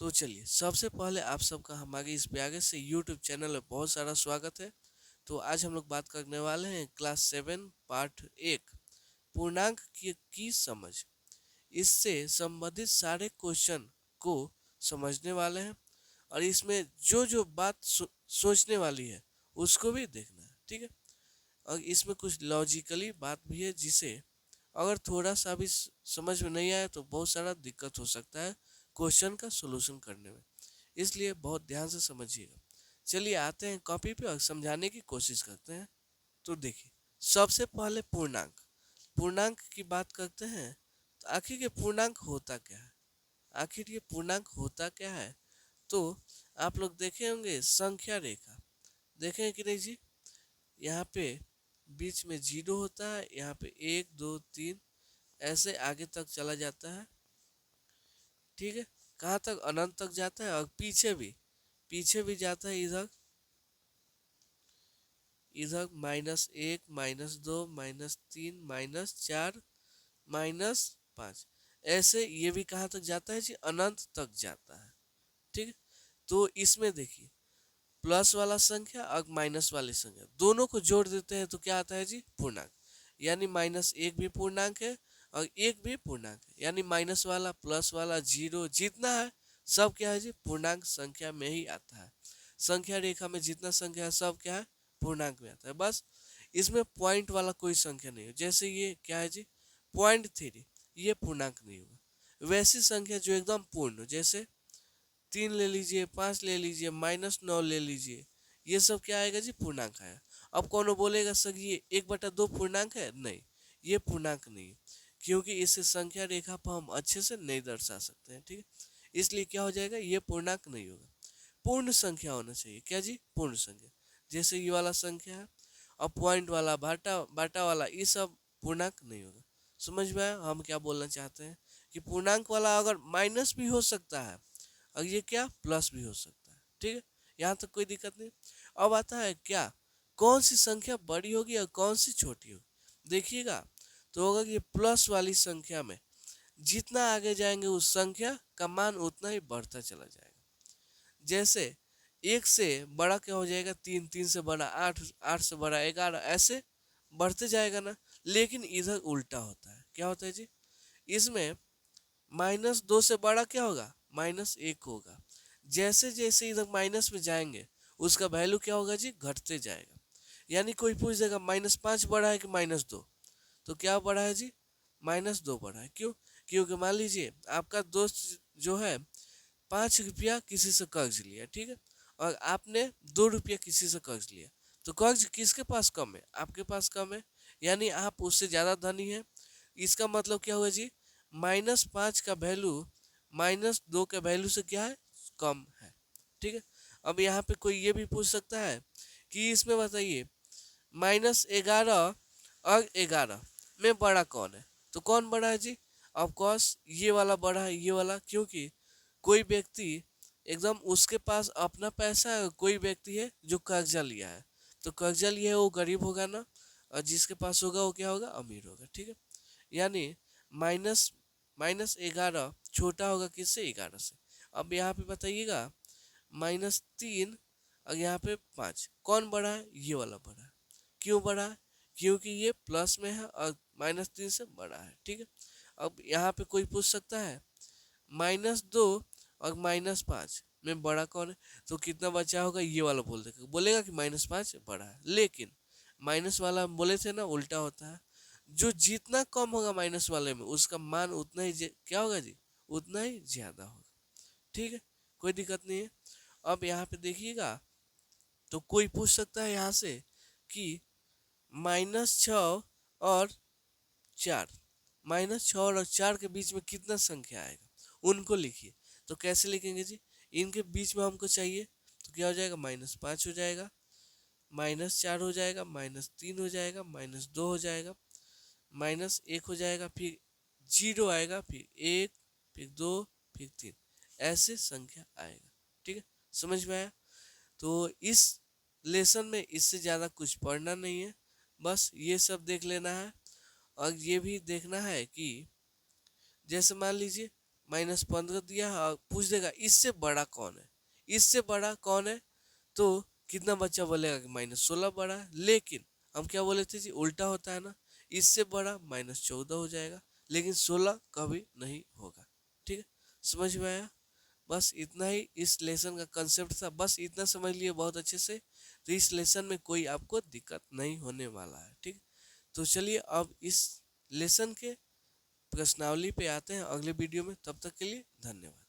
तो चलिए सबसे पहले आप सबका हमारे इस प्यारे से यूट्यूब चैनल में बहुत सारा स्वागत है। तो आज हम लोग बात करने वाले हैं क्लास 7 पार्ट 1 पूर्णांक की समझ। इससे संबंधित सारे क्वेश्चन को समझने वाले हैं और इसमें जो जो बात सोचने वाली है उसको भी देखना है, ठीक है। और इसमें कुछ लॉजिकली बात भी है जिसे अगर थोड़ा सा भी समझ में नहीं आया तो बहुत सारा दिक्कत हो सकता है क्वेश्चन का सॉल्यूशन करने में, इसलिए बहुत ध्यान से समझिएगा। चलिए आते हैं कॉपी पे और समझाने की कोशिश करते हैं। तो देखिए सबसे पहले पूर्णांक पूर्णांक की बात करते हैं। तो आखिर ये पूर्णांक होता क्या है, आखिर ये पूर्णांक होता क्या है। तो आप लोग देखे होंगे संख्या रेखा, देखे हैं कि नहीं जी। यहाँ पे बीच में जीरो होता है, यहाँ पे 1 2 3 ऐसे आगे तक चला जाता है, ठीक है। कहाँ तक, अनंत तक जाता है। और पीछे भी जाता है इधर, इधर -1 -2 -3 -4 -5 ऐसे ये भी कहाँ तक जाता है जी, अनंत तक जाता है, ठीक है। तो इसमें देखिए प्लस वाला संख्या और माइनस वाली संख्या दोनों को जोड़ देते हैं तो क्या आता है जी, पूर्णांक। यानी -1 भी पूर्णांक है और 1 भी पूर्णांक है, यानी माइनस वाला प्लस वाला जीरो जितना है सब क्या है जी, पूर्णांक संख्या में ही आता है। संख्या रेखा में जितना संख्या है सब क्या है, पूर्णांक में आता है। बस इसमें पॉइंट वाला कोई संख्या नहीं है, जैसे ये क्या है जी, .3, ये पूर्णांक नहीं होगा। वैसी संख्या जो एकदम पूर्ण, जैसे 3 ले लीजिए, 5 ले लीजिए, -9 ले लीजिए, ये सब क्या आएगा जी, पूर्णांक आएगा। अब कौन बोलेगा सर ये 1/2 पूर्णांक है, नहीं, ये पूर्णांक नहीं है, क्योंकि इसे संख्या रेखा पर हम अच्छे से नहीं दर्शा सकते हैं, ठीक है। इसलिए क्या हो जाएगा, ये पूर्णांक नहीं होगा। पूर्ण संख्या होना चाहिए, क्या जी, पूर्ण संख्या। जैसे ये वाला संख्या है और पॉइंट वाला, बाटा बाटा वाला, ये सब पूर्णांक नहीं होगा। समझ में आया हम क्या बोलना चाहते हैं, कि पूर्णांक वाला अगर माइनस भी हो सकता है और ये क्या प्लस भी हो सकता है, ठीक है। यहाँ तक कोई दिक्कत नहीं। अब आता है क्या, कौन सी संख्या बड़ी होगी और कौन सी छोटी होगी। देखिएगा तो अगर ये प्लस वाली संख्या में जितना आगे जाएंगे उस संख्या का मान उतना ही बढ़ता चला जाएगा। जैसे 1 से बड़ा क्या हो जाएगा, 3, 3 से बड़ा 8, 8 से बड़ा 11, ऐसे बढ़ते जाएगा ना। लेकिन इधर उल्टा होता है, क्या होता है जी, इसमें -2 से बड़ा क्या होगा, -1 होगा। जैसे जैसे इधर माइनस में जाएंगे उसका वैल्यू क्या होगा जी, घटते जाएगा। यानी कोई पूछ देगा -5 बढ़ा है कि -2, तो क्या बढ़ा है जी, -2 बढ़ा है। क्यों, क्योंकि मान लीजिए आपका दोस्त जो है 5 रुपया किसी से कर्ज लिया, ठीक है, और आपने 2 रुपया किसी से कर्ज लिया, तो कर्ज किसके पास कम है, आपके पास कम है, यानी आप उससे ज़्यादा धनी है। इसका मतलब क्या हुआ जी, -5 का वैल्यू -2 के वैल्यू से क्या है, कम है, ठीक है। अब यहाँ पे कोई ये भी पूछ सकता है कि इसमें बताइए -11 और 11 में बड़ा कौन है, तो कौन बड़ा है जी, ऑफकोर्स ये वाला बड़ा है, ये वाला। क्योंकि कोई व्यक्ति एकदम उसके पास अपना पैसा है, कोई व्यक्ति है जो कर्जा लिया है, तो कर्जा लिया है वो गरीब होगा ना, और जिसके पास होगा वो क्या होगा, अमीर होगा, ठीक है। यानी माइनस -11 छोटा होगा किससे, 11 से। अब यहाँ पे बताइएगा -3 और यहाँ पे 5, कौन बड़ा है, ये वाला बड़ा है। क्यों बड़ा है, क्योंकि ये प्लस में है और -3 से बड़ा है, ठीक है। अब यहाँ पे कोई पूछ सकता है -2 और -5 में बड़ा कौन है, तो कितना बचा होगा, ये वाला बोलेगा कि -5 बड़ा है। लेकिन माइनस वाला हम बोले थे ना, उल्टा होता है। जो जितना कम होगा माइनस वाले में उसका मान उतना ही क्या होगा जी, उतना ही ज्यादा होगा, ठीक है। कोई दिक्कत नहीं है। अब यहाँ पे देखिएगा तो कोई पूछ सकता है यहाँ से कि -6 और 4, -6 और 4 के बीच में कितना संख्या आएगा, उनको लिखिए। तो कैसे लिखेंगे जी, इनके बीच में हमको चाहिए, तो क्या हो जाएगा, -5 हो जाएगा, -4 हो जाएगा, -3 हो जाएगा, -2 हो जाएगा, -1 हो जाएगा, फिर 0 आएगा, फिर 1, फिर 2, फिर 3, ऐसे संख्या आएगा, ठीक है। समझ में आया। तो इस लेसन में इससे ज़्यादा कुछ पढ़ना नहीं है, बस ये सब देख लेना है। और ये भी देखना है कि जैसे मान लीजिए -15 दिया और पूछ देगा इससे बड़ा कौन है, इससे बड़ा कौन है, तो कितना बच्चा बोलेगा कि -16 बड़ा है। लेकिन हम क्या बोले थे जी, उल्टा होता है ना, इससे बड़ा -14 हो जाएगा, लेकिन 16 कभी नहीं होगा। ठीक है, समझ में आया? बस इतना ही इस लेसन का कंसेप्ट था, बस इतना समझ लिए बहुत अच्छे से, तो इस लेसन में कोई आपको दिक्कत नहीं होने वाला है। ठीक, तो चलिए अब इस लेसन के प्रश्नावली पे आते हैं अगले वीडियो में, तब तक के लिए धन्यवाद।